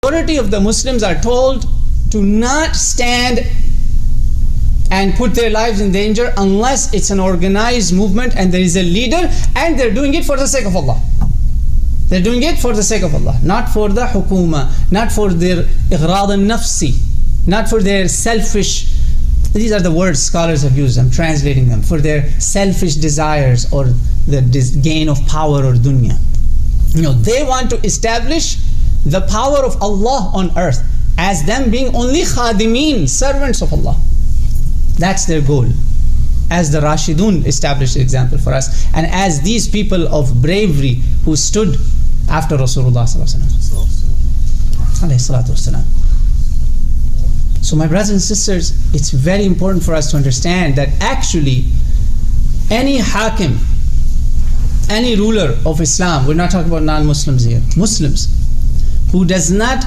majority of the Muslims are told to not stand and put their lives in danger unless it's an organized movement and there is a leader and they're doing it for the sake of Allah. They're doing it for the sake of Allah, not for the hukuma, not for their ighrad al-nafsi, not for their selfish, these are the words scholars have used, I'm translating them, for their selfish desires or the gain of power or dunya. They want to establish the power of Allah on earth as them being only khadimeen, servants of Allah. That's their goal. As the Rashidun established the example for us, and as these people of bravery who stood after Rasulullah sallallahu So my brothers and sisters, it's very important for us to understand that actually any hakim, any ruler of Islam, we're not talking about non-Muslims here, Muslims, who does not